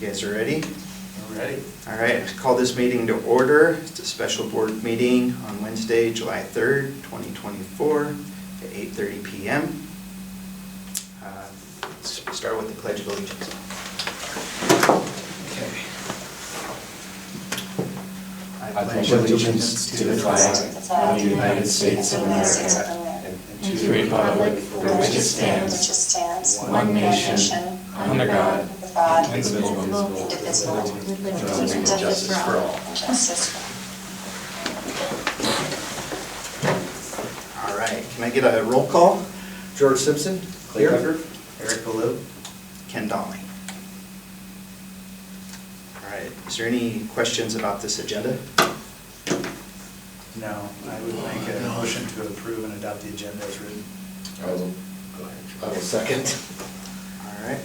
You guys are ready? We're ready. All right, call this meeting to order. It's a special board meeting on Wednesday, July 3rd, 2024 at 8:30 p.m. Let's start with the Pledge of Allegiance. Okay. I pledge allegiance to the flag of the United States of America and to the republic for which it stands, one nation, under God, indivisible, with liberty and justice for all. All right, can I get a roll call? George Simpson, Clay here. Tucker, Eric Ballou. Ken Donnelly. All right, is there any questions about this agenda? No, I would make a motion to approve and adopt the agenda as written. I will second. All right,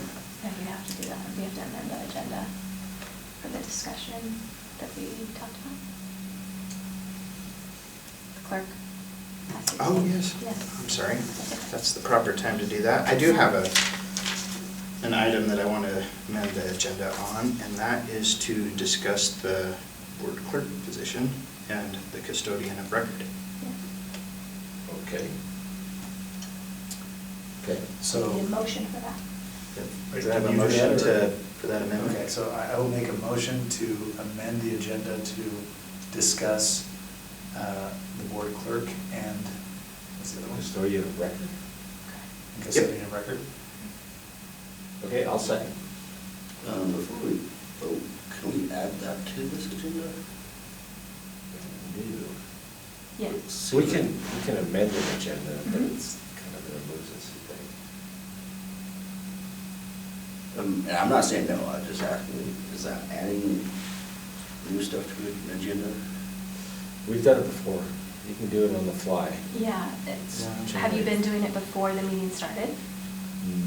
Yeah, we have to do that. We have to amend the agenda for the discussion that we talked about. The clerk has to. oh, yes, Yes. I'm sorry. That's the proper time to do that. I do have an item that I want to amend the agenda on, and that is to discuss the board clerk position and the custodian of record. Yeah. Okay. Okay. So, We need a motion for that. Do I have a Can you do motion that, or- for that amendment? okay, so I will make a motion to amend the agenda to discuss the board clerk and, what's the other one? Custodian of record. And custodian of record. Okay, I'll second. Before we vote, can we add that to this agenda? Yes. We can amend an agenda, but it's kind of an emergency thing. And I'm not saying no, I'm just asking, is that adding new stuff to an agenda? We've done it before. You can do it on the fly. Yeah. Have you been doing it before the meeting started?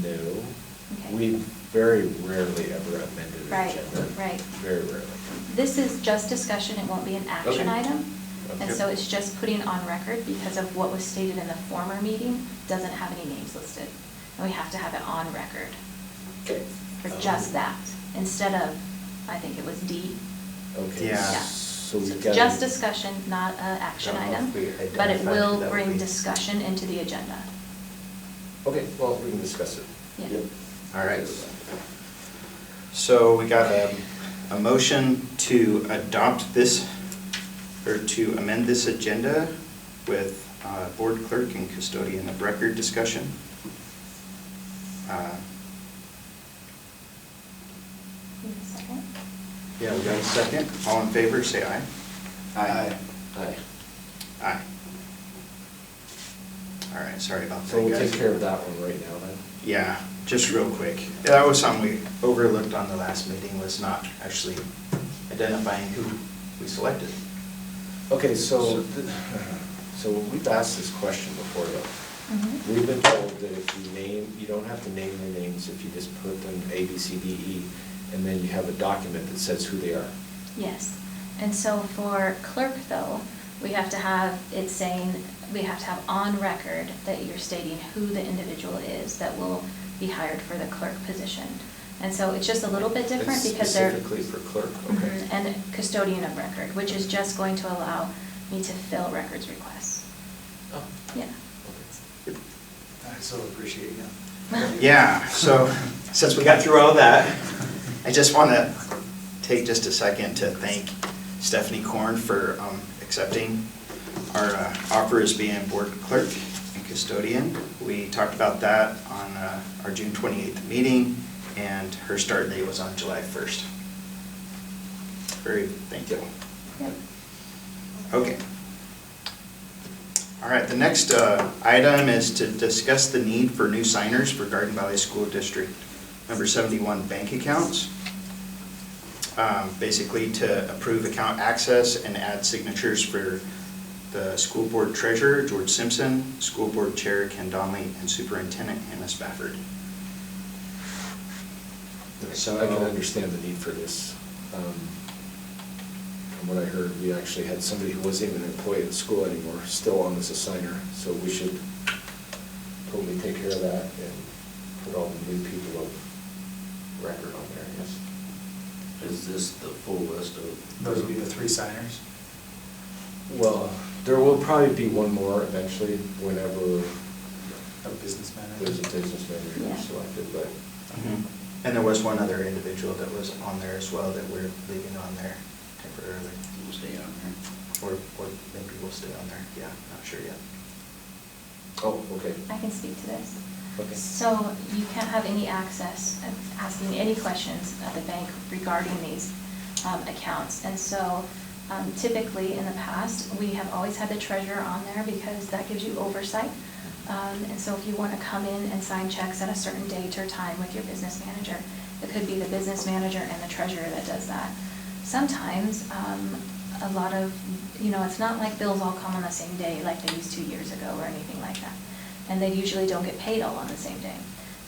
No. Okay. We very rarely ever amended an Right, agenda. right. Very rarely. This is just discussion, it won't be an action Okay. item. And Okay. so it's just putting on record because of what was stated in the former meeting, doesn't have any names listed. And we have to have it on record Okay. for just that, instead of, I think it was D. Okay. Yeah. Yeah. So So we've it's got. just discussion, not an action Don't know item, if we but it identified will who that would bring be. discussion into the agenda. Okay, well, we can discuss it. Yeah. Yep. All right. So we got a motion to adopt this, or to amend this agenda with board clerk and custodian of record discussion. Need a second? Yeah, we got a second. All in favor, say aye. Aye. Aye. Aye. All right, sorry about that, So we'll guys. take care of that one right now then. Yeah, just real quick. Yeah, that was something we overlooked on the last meeting, was not actually identifying who we selected. Okay, so we've asked this question before though. Mhm. We've been told that if you name, you don't have to name their names if you just put them A, B, C, D, E, and then you have a document that says who they are. Yes, and so for clerk though, we have to have it saying, we have to have on record that you're stating who the individual is that will be hired for the clerk position. And so it's just a little bit different It's because they're. specifically for clerk, okay. Mhm, and custodian of record, which is just going to allow me to fill records requests. Oh, Yeah. okay. I so appreciate you. Yeah, so since we got through all that, I just want to take just a second to thank Stephanie Korn for accepting our offer as being board clerk and custodian. We talked about that on our June 28th meeting, and her start date was on July 1st. Very thankful. Yep. Okay. All right, the next item is to discuss the need for new signers for Garden Valley School District number 71 bank accounts. Basically to approve account access and add signatures for the school board treasurer, George Simpson, school board chair, Ken Donnelly, and superintendent, Hannah Spafford. So I can understand the need for this. From what I heard, we actually had somebody who wasn't even an employee at the school anymore, still on as a signer, so we should totally take care of that and put all the new people of record on there, yes. is this the full list of? Those would be the 3 signers. Well, there will probably be one more eventually whenever A business there's manager. a business manager Yeah. selected, but. And there was one other individual that was on there as well that we're leaving on there temporarily. We'll stay on there. Or maybe we'll stay on there, yeah, not sure yet. Oh, okay. I can speak to this. Okay. So you can't have any access, asking any questions at the bank regarding these accounts. And so typically in the past, we have always had the treasurer on there because that gives you oversight. And so if you want to come in and sign checks at a certain date or time with your business manager, it could be the business manager and the treasurer that does that. Sometimes, a lot of, it's not like bills all come on the same day like they used 2 years ago or anything like that. And they usually don't get paid all on the same day.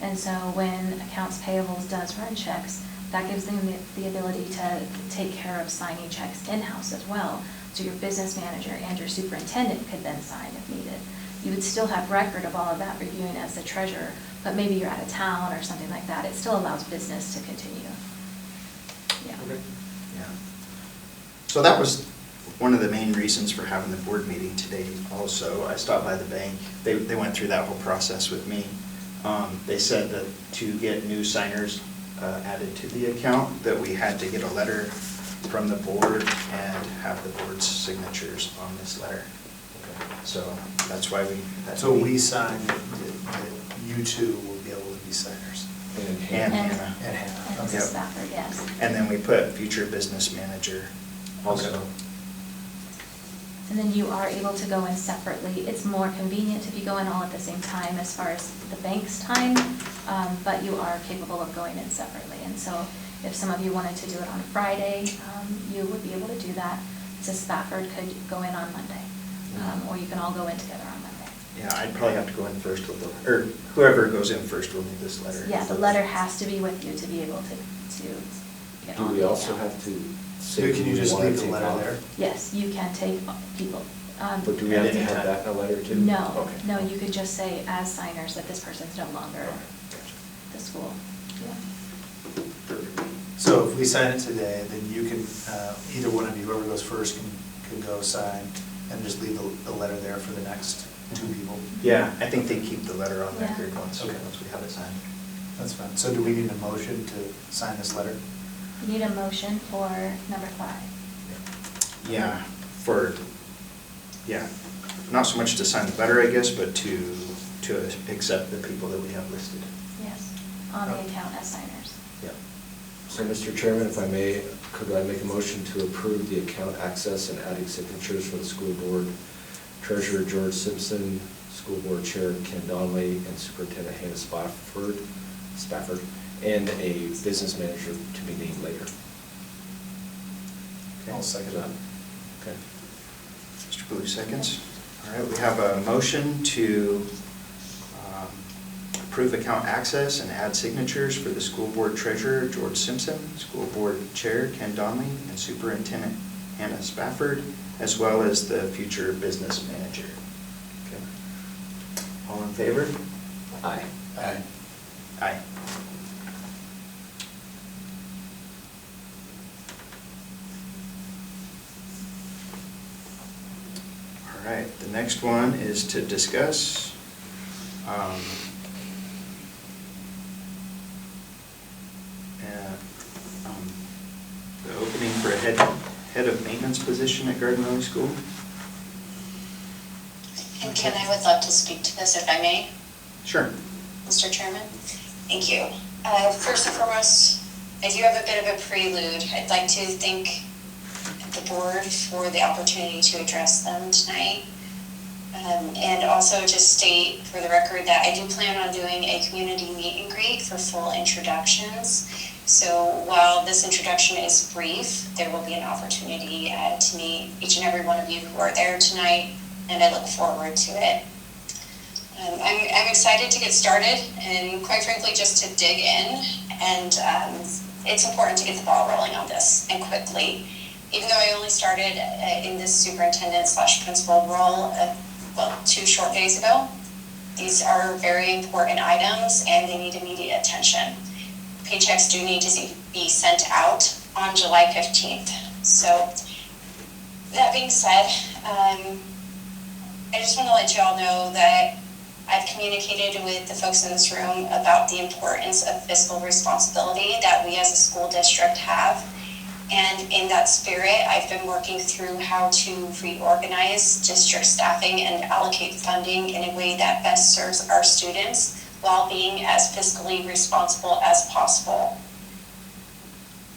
And so when accounts payables does run checks, that gives them the ability to take care of signing checks in-house as well. So your business manager and your superintendent could then sign if needed. You would still have record of all of that reviewing as the treasurer, but maybe you're out of town or something like that. It still allows business to continue. Yeah. Okay. Yeah. So that was one of the main reasons for having the board meeting today also. I stopped by the bank. They went through that whole process with me. They said that to get new signers added to the account, that we had to get a letter from the board and have the board's signatures on this letter. So that's why we. So we signed that you two will be able to be signers. And And- Hannah. And Hannah. And Okay. Mrs. Spafford, yes. And then we put future business manager also. And then you are able to go in separately. It's more convenient if you go in all at the same time as far as the bank's time, but you are capable of going in separately. And so if some of you wanted to do it on Friday, you would be able to do that. Mrs. Spafford could go in on Monday, or you can all go in together on Monday. Yeah, I'd probably have to go in first with the, or whoever goes in first will need this letter. Yeah, the letter has to be with you to be able to get Do on we the also account. have to So say? can you who we just wanna leave the take letter off? there? Yes, you can take people. But do we At have to any have time. that in a letter too? No, Okay. no, you could just say as signers that this person's no longer Okay, at gotcha. the school. Yeah. Perfect. So if we sign it today, then you can, either one of you, whoever goes first can go sign and just leave the letter there for the next 2 people. Yeah, I think they keep the letter on Yeah. record once Okay. we have it signed. That's fine. So do we need a motion to sign this letter? You need a motion for number 5. Yeah, not so much to sign the letter, I guess, but to accept the people that we have listed. Yes, on the account as signers. Yeah. So, Mr. Chairman, if I may, could I make a motion to approve the account access and adding signatures for the school board treasurer George Simpson, school board chair Ken Donnelly, and superintendent Hannah Spafford, and a business manager to be named later? I'll second that. Okay. Mr. Blue seconds. All right, we have a motion to approve account access and add signatures for the school board treasurer, George Simpson, school board chair, Ken Donnelly, and superintendent Hannah Spafford, as well as the future business manager. Okay. All in favor? Aye. Aye. Aye. All right, the next one is to discuss the opening for a head of maintenance position at Garden Valley School. And Ken, I would love to speak to this if I may, Sure. Mr. Chairman. Thank you. First and foremost, I do have a bit of a prelude. I'd like to thank the board for the opportunity to address them tonight. And also just state for the record that I do plan on doing a community meet and greet for full introductions. So while this introduction is brief, there will be an opportunity to meet each and every one of you who are there tonight, and I look forward to it. I'm excited to get started and quite frankly just to dig in, and it's important to get the ball rolling on this and quickly. Even though I only started in this superintendent/principal role 2 short days ago, these are very important items and they need immediate attention. Paychecks do need to be sent out on July 15th. So that being said, I just want to let you all know that I've communicated with the folks in this room about the importance of fiscal responsibility that we as a school district have. And in that spirit, I've been working through how to reorganize district staffing and allocate funding in a way that best serves our students while being as fiscally responsible as possible.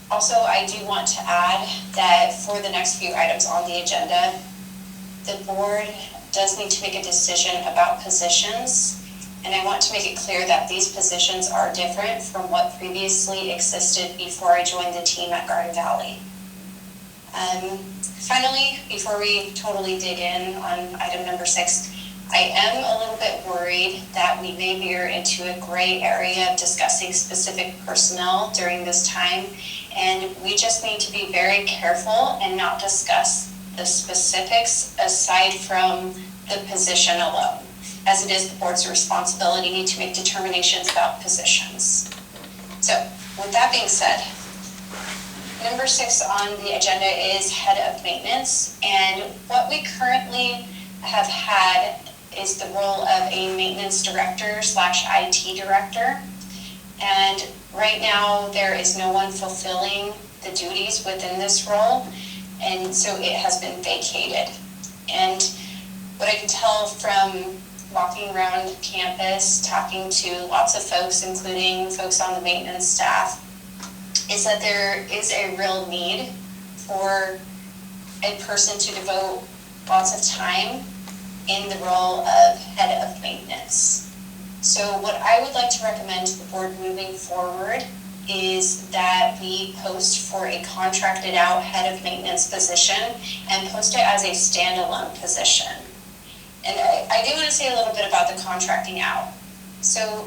Also, I do want to add that for the next few items on the agenda, the board does need to make a decision about positions, and I want to make it clear that these positions are different from what previously existed before I joined the team at Garden Valley. Finally, before we totally dig in on item number 6, I am a little bit worried that we may veer into a gray area of discussing specific personnel during this time, and we just need to be very careful and not discuss the specifics aside from the position alone, as it is the board's responsibility to make determinations about positions. So, with that being said, number 6 on the agenda is head of maintenance, and what we currently have had is the role of a maintenance director / IT director, and right now there is no one fulfilling the duties within this role, and so it has been vacated. And what I can tell from walking around campus, talking to lots of folks, including folks on the maintenance staff, is that there is a real need for a person to devote lots of time in the role of head of maintenance. So what I would like to recommend to the board moving forward is that we post for a contracted out head of maintenance position and post it as a standalone position. And I do want to say a little bit about the contracting out. So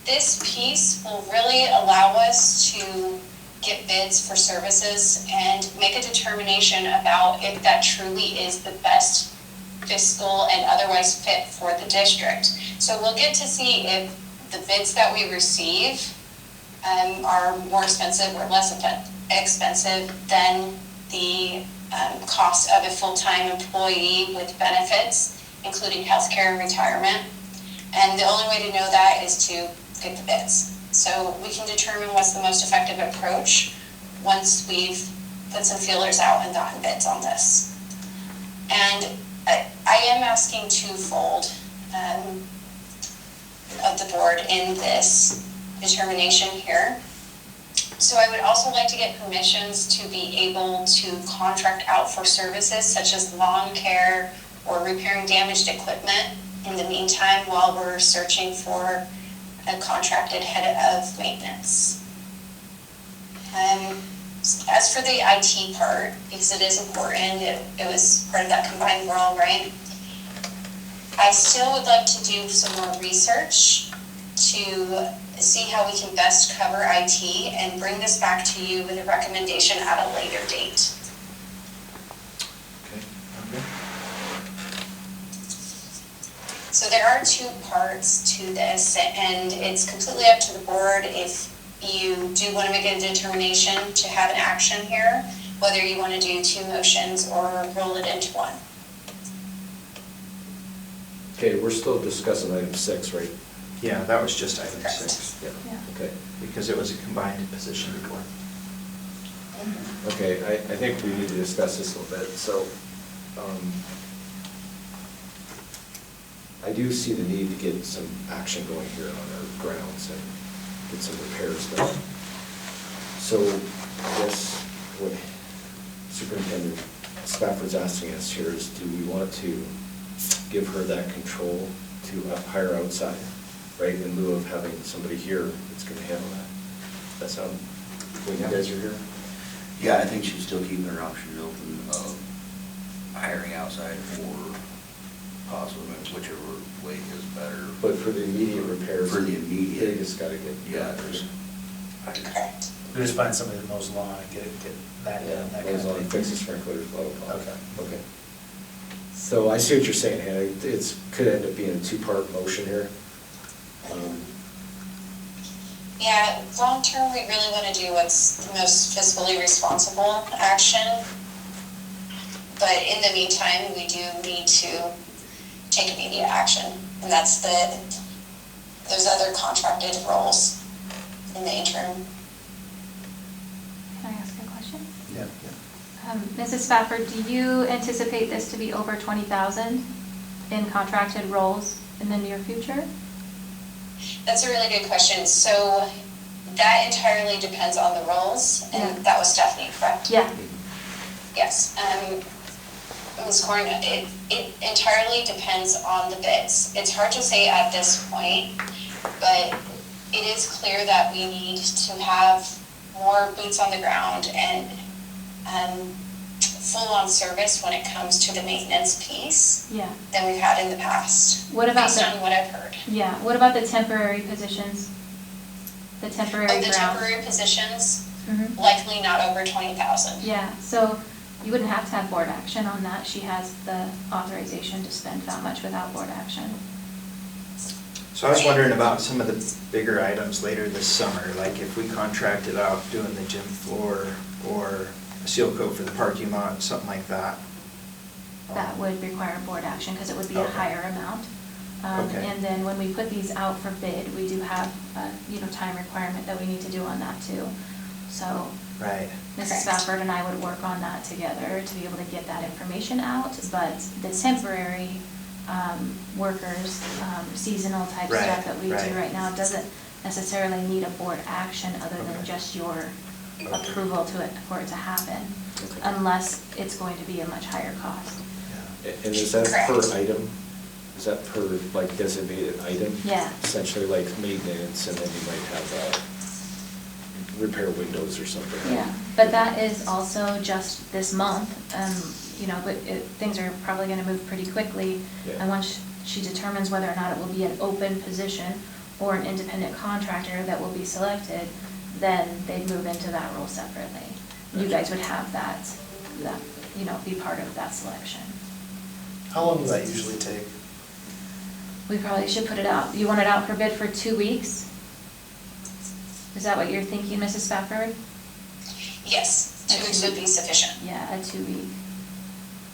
this piece will really allow us to get bids for services and make a determination about if that truly is the best fiscal and otherwise fit for the district. So we'll get to see if the bids that we receive are more expensive or less expensive than the cost of a full-time employee with benefits, including healthcare and retirement. And the only way to know that is to get the bids. So we can determine what's the most effective approach once we've put some feelers out and gotten bids on this. And I am asking twofold of the board in this determination here. So I would also like to get permissions to be able to contract out for services such as lawn care or repairing damaged equipment in the meantime while we're searching for a contracted head of maintenance. As for the IT part, because it is important, it was part of that combined role, right? I still would like to do some more research to see how we can best cover IT and bring this back to you with a recommendation at a later date. Okay. So there are 2 parts to this, and it's completely up to the board if you do want to make a determination to have an action here, whether you want to do 2 motions or roll it into one. Okay, we're still discussing item 6, right? Yeah, that was just item Correct. 6, Yeah. Okay. because it was a combined position before. Okay, I think we need to discuss this a little bit. So, I do see the need to get some action going here on our grounds and get some repairs done. So, I guess what Superintendent Spafford's asking us here is, do we want to give her that control to hire outside, right, in lieu of having somebody here that's gonna handle that? That sound, when you guys are here? Yeah, I think she's still keeping her options open of hiring outside or possibly whichever way is better. But for the immediate repairs. For the immediate. They just gotta get. Yeah, there's, Correct. We just find somebody that mows lawn and get that Yeah, done, that kind goes of on, thing. fixes sprinklers, blah, blah, blah. Okay. Okay. So I see what you're saying, Hannah. It's, could end up being a 2-part motion here. Yeah, long-term, we really want to do what's the most fiscally responsible action. But in the meantime, we do need to take immediate action. And that's those other contracted roles in the interim. Can I ask a question? Yeah. Mrs. Spafford, do you anticipate this to be over 20,000 in contracted roles in the near future? That's a really good question. So that entirely depends on the roles, and Yeah. that was Stephanie, correct? Yeah. Yes. Ms. Korn, it entirely depends on the bids. It's hard to say at this point, but it is clear that we need to have more boots on the ground and full-on service when it comes to the maintenance piece Yeah. than we've had in the past. What about based on what I've heard? Yeah, what about the temporary positions? The temporary Of the ground? temporary positions, Mhm. likely not over 20,000. Yeah, so you wouldn't have to have board action on that. She has the authorization to spend that much without board action. So I was wondering about some of the bigger items later this summer, like if we contracted out doing the gym floor or a seal coat for the parking lot, something like that. That would require board action because it would be a Okay. higher amount. Okay. And then when we put these out for bid, we do have a, time requirement that we need to do on that too. So Right. Mrs. Correct. Spafford and I would work on that together to be able to get that information out. But the temporary workers, seasonal type Right, stuff that we do right. right now doesn't necessarily need a board action other than Okay. just your Okay. approval for it to happen, Okay. unless it's going to be a much higher cost. And is that per Correct. item? Is that per, like, designated item? Yeah. Essentially like maintenance, and then you might have repair windows or something. right? Yeah, but that is also just this month, but things are probably gonna move pretty quickly. Yeah. And once she determines whether or not it will be an open position or an independent contractor that will be selected, then they'd move into that role separately. You Gotcha. guys would have that, be part of that selection. How long does that usually take? We probably should put it out, you want it out for bid for 2 weeks? Is that what you're thinking, Mrs. Spafford? Yes, 2 weeks would be sufficient. Yeah, a 2-week.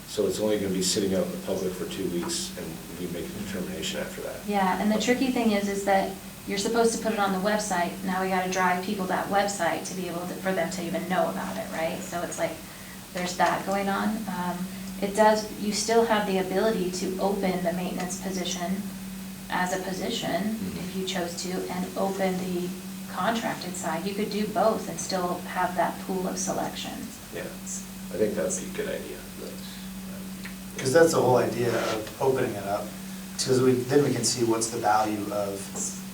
So it's only gonna be sitting out in the public for 2 weeks, and we make a determination after that? Yeah, and the tricky thing is that you're supposed to put it on the website. Now we gotta drive people to that website to be able to, for them to even know about it, right? So it's like, there's that going on. You still have the ability to open the maintenance position as a position, if you chose to, and open the contracted side. You could do both and still have that pool of selection. Yeah, I think that would be a good idea. Because that's the whole idea of opening it up, because then we can see what's the value of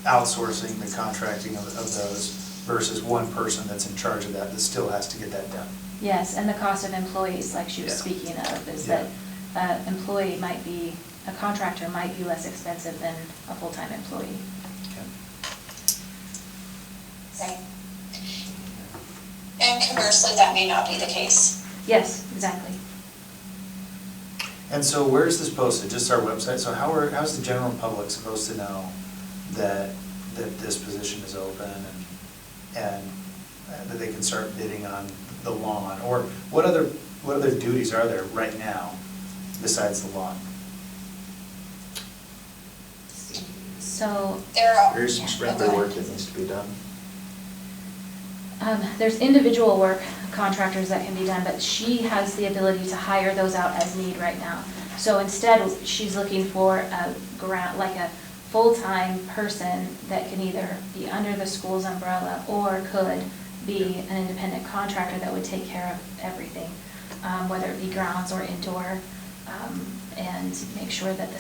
outsourcing the contracting of those versus one person that's in charge of that still has to get that done. Yes, and the cost of employees, like she was Yeah. speaking of, is Yeah. that a contractor might be less expensive than a full-time employee. Right. And conversely, that may not be the case. Yes, exactly. And so where's this posted? Just our website? So how's the general public supposed to know that this position is open and that they can start bidding on the lawn? Or what other duties are there right now besides the lawn? So There's some sprinkler work that needs to be done. there's individual work contractors that can be done, but she has the ability to hire those out as need right now. So instead, she's looking for a full-time person that can either be under the school's umbrella or could be an independent contractor that would take care of everything, whether it be grounds or indoor, and make sure that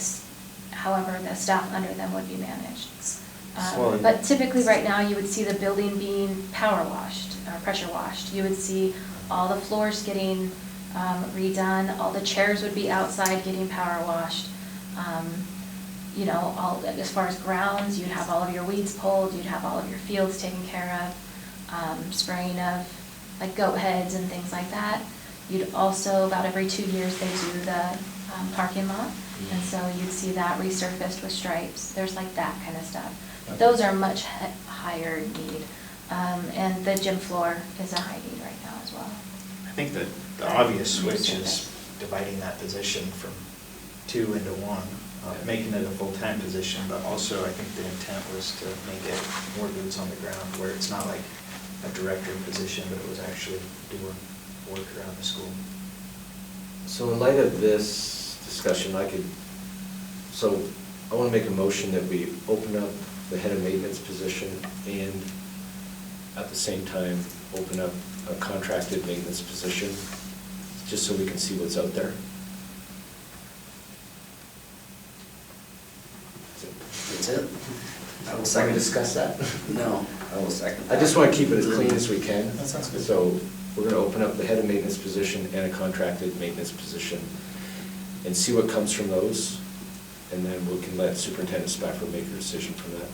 however the staff under them would be managed. But typically, right now, you would see the building being power washed, or pressure washed. You would see all the floors getting redone, all the chairs would be outside getting power washed. As far as grounds, you'd have all of your weeds pulled, you'd have all of your fields taken care of, spraying of like goat heads and things like that. You'd also, about every 2 years, they do the parking lot, and so you'd see that resurfaced with stripes. There's like that kind of stuff. Those are much higher need. And the gym floor is a high need right now as well. I think that the obvious switch is dividing that position from 2 into 1, making it a full-time position, but also I think the intent was to make it more boots on the ground, where it's not like a director position, but it was actually doing work around the school. So in light of this discussion, I want to make a motion that we open up the head of maintenance position and at the same time, open up a contracted maintenance position, just so we can see what's out there. That's it? I will Can we second. discuss that? No, I will second I just want to keep it as clean as we can. That sounds good. So we're going to open up the head of maintenance position and a contracted maintenance position and see what comes from those. And then we can let Superintendent Spafford make a decision from that.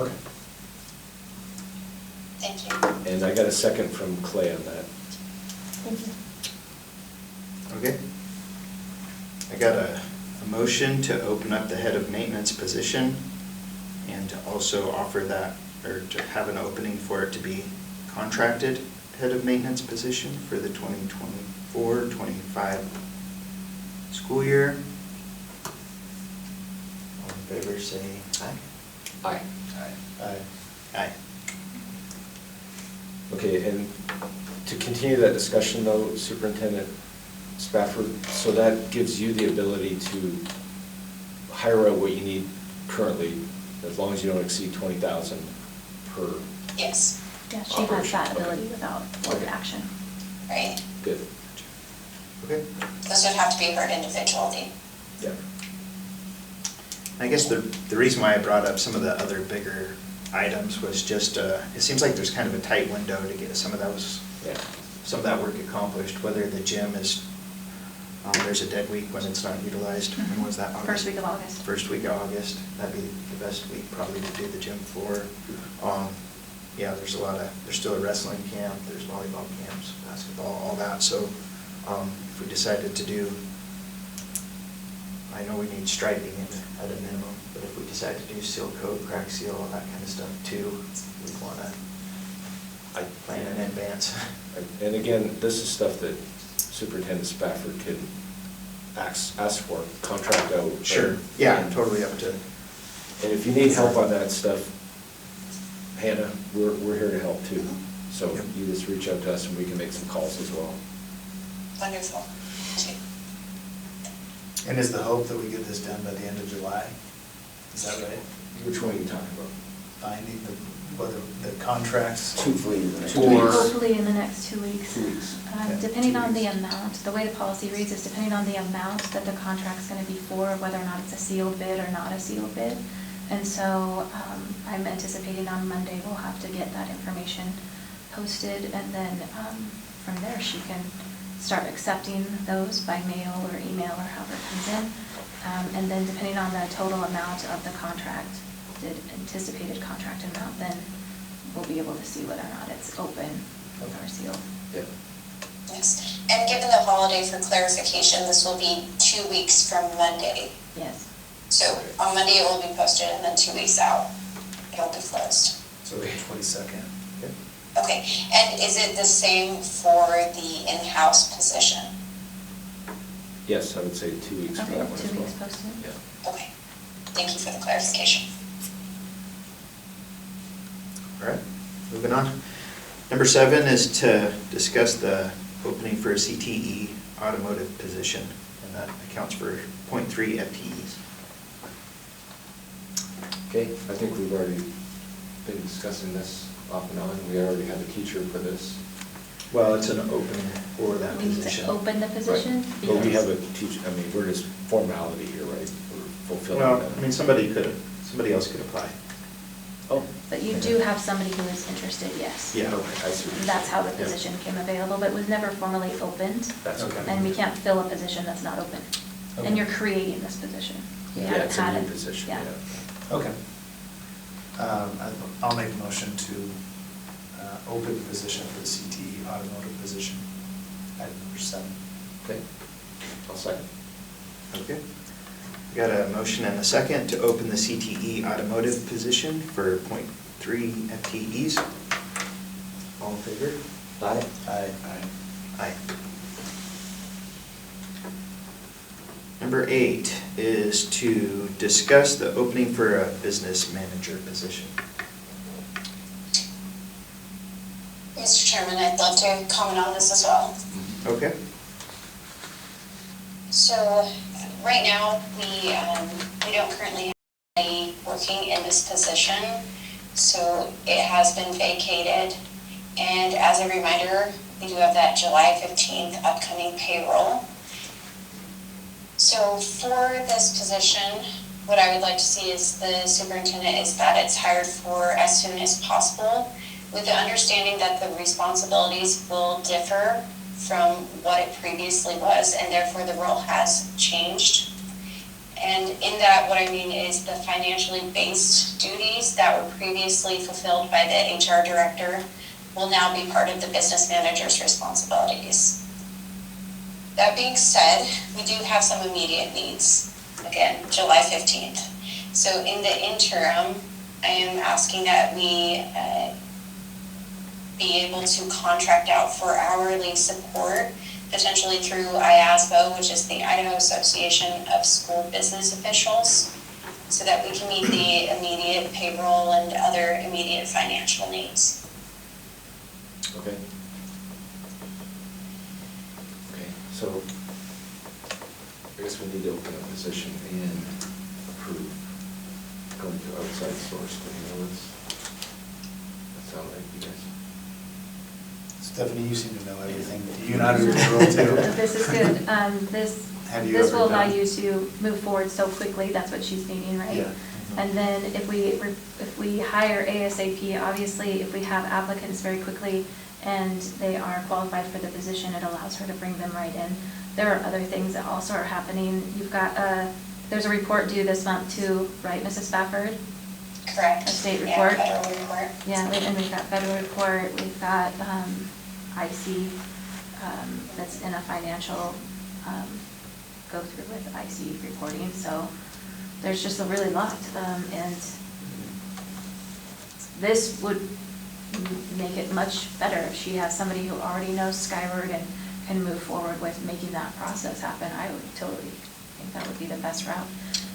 Okay. Thank you. And I got a second from Clay on that. Thank you. Okay. I got a motion to open up the head of maintenance position and to also offer that, or to have an opening for it to be contracted head of maintenance position for the 2024-25 school year. All in favor, say aye. Aye. Aye. Aye. Okay, and to continue that discussion though, Superintendent Spafford, so that gives you the ability to hire out what you need currently, as long as you don't exceed 20,000 per. Yes, Yeah, she has that ability without board Okay. action. right. Good. Okay. Those would have to be heard individually. Yeah. I guess the reason why I brought up some of the other bigger items was just, it seems like there's kind of a tight window to get some of that work accomplished, whether the gym is, there's a dead week when it's not utilized. When was that? August? First week of August. First week of August, that'd be the best week probably to do the gym floor. Yeah, there's still a wrestling camp, there's volleyball camps, basketball, all that, so if we decided to do, I know we need striping at a minimum, but if we decide to do seal coat, crack seal, all that kind of stuff too, we'd wanna plan in advance. And again, this is stuff that Superintendent Spafford can ask for, contract out. Yeah, totally up to. And if you need help on that stuff, Hannah, we're here to help too. So Yep. you just reach out to us and we can make some calls as well. Wonderful. And is the hope that we get this done by the end of July? Is that right? Which one are you talking about? Finding whether the contracts. Hopefully in the next 2 2 weeks. Hopefully in the next 2 weeks. 2 weeks. Okay, Depending 2 on the weeks. amount, the way the policy reads is depending on the amount that the contract's gonna be for, whether or not it's a sealed bid or not a sealed bid. And so I'm anticipating on Monday we'll have to get that information posted, and then from there she can start accepting those by mail or email or however it comes in. And then depending on the total amount of the contract, the anticipated contract amount, then we'll be able to see whether or not it's open or sealed. Yeah. Yes, and given the holiday, for clarification, this will be 2 weeks from Monday. Yes. So on Monday it will be posted, and then 2 weeks out, it'll be closed. So the 22nd. Okay, and is it the same for the in-house position? Yes, I would say 2 weeks for Okay, that one as 2 well. weeks posted. Yeah. Okay, thank you for the clarification. All right, moving on. Number 7 is to discuss the opening for a CTE automotive position, and that accounts for 0.3 FTEs. Okay, I think we've already been discussing this off and on. We already have a teacher for this. Well, it's an opening for that We need position. to open the position. Right. But we because- have a teacher, I mean, we're just formality here, right? We're fulfilling Well, that. I mean, somebody else could apply. Oh. But you do have somebody who is interested, yes. Yeah. Okay, I see. what you're That's how the saying. Yeah. position came available, but was never formally opened. That's okay. And we can't fill a position that's not open. Okay. And you're creating this position. You Yeah, haven't it's a had new it. position, Yeah. yeah. Okay. I'll make a motion to open the position for the CTE automotive position, item number 7. Okay, I'll second. Okay. We got a motion and a second to open the CTE automotive position for .3 FTEs. All in favor? Aye. Aye. Aye. Number 8 is to discuss the opening for a business manager position. Mr. Chairman, I'd love to comment on this as well. Okay. So, right now, we don't currently have anybody working in this position, so it has been vacated. And as a reminder, we do have that July 15th upcoming payroll. So for this position, what I would like to see is the superintendent is that it's hired for as soon as possible, with the understanding that the responsibilities will differ from what it previously was, and therefore the role has changed. And in that, what I mean is the financially based duties that were previously fulfilled by the HR director will now be part of the business manager's responsibilities. That being said, we do have some immediate needs. Again, July 15th. So in the interim, I am asking that we be able to contract out for hourly support, potentially through IASBO, which is the Idaho Association of School Business Officials, so that we can meet the immediate payroll and other immediate financial needs. Okay. Okay, so I guess we need to open a position and approve going to outside source. That sound right, you guys? Stephanie, you seem to know everything. Do you know how to do the role too? This is good. Have you This ever will allow done- you to move forward so quickly, that's what she's needing, right? Yeah. And then if we hire ASAP, obviously, if we have applicants very quickly and they are qualified for the position, it allows her to bring them right in. There are other things that also are happening. You've got, there's a report due this month too, right, Mrs. Spafford? Correct. A state report? Yeah, federal report. Yeah, and we've got federal report, we've got IC that's in a financial go through with IC reporting, so there's just a really lot. And this would make it much better if she has somebody who already knows Skyward and can move forward with making that process happen. I would totally think that would be the best route.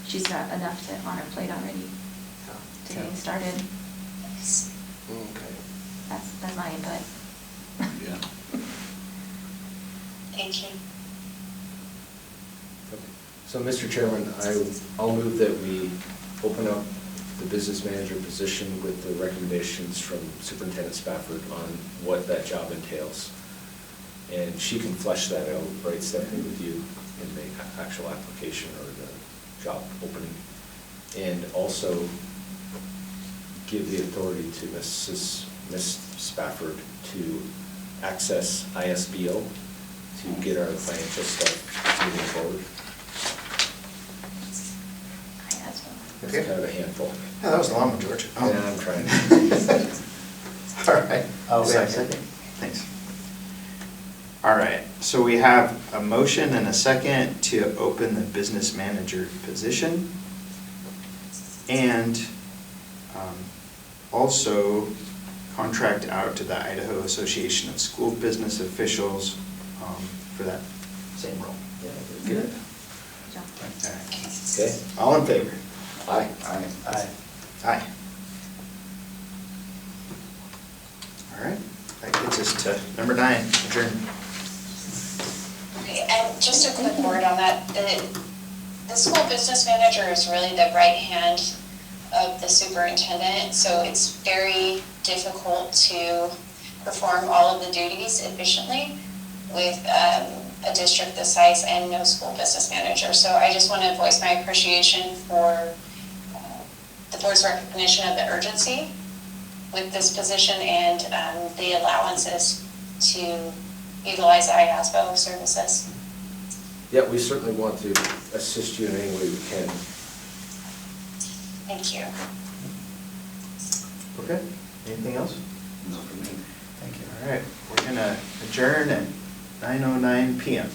She's got enough on her plate already to get started. Okay. That's my input. Yeah. Thank you. Okay. So, Mr. Chairman, I'll move that we open up the business manager position with the recommendations from Superintendent Spafford on what that job entails. And she can flesh that out, right, Stephanie, with you in the actual application or the job opening. And also give the authority to Ms. Spafford to access ISBO to get our financial stuff moving forward. It's Okay. kind of a handful. Yeah, that was a long one, George. Oh. Yeah, I'm trying. All right. I'll Do we have a second. Thanks. All right, so we have a motion and a second to open the business manager position. And also contract out to the Idaho Association of School Business Officials for that same role. Yeah, very good. Good job. All right. Okay. All in favor? Aye. Aye. Aye. All right, that gets us to number 9, adjourn. Okay, and just a quick word on that. The school business manager is really the right hand of the superintendent, so it's very difficult to perform all of the duties efficiently with a district this size and no school business manager. So I just want to voice my appreciation for the board's recognition of the urgency with this position and the allowances to utilize IASBO services. Yeah, we certainly want to assist you in any way we can. Thank you. Okay, anything else? Not for me. Thank you. All right, we're gonna adjourn at 9:09 PM.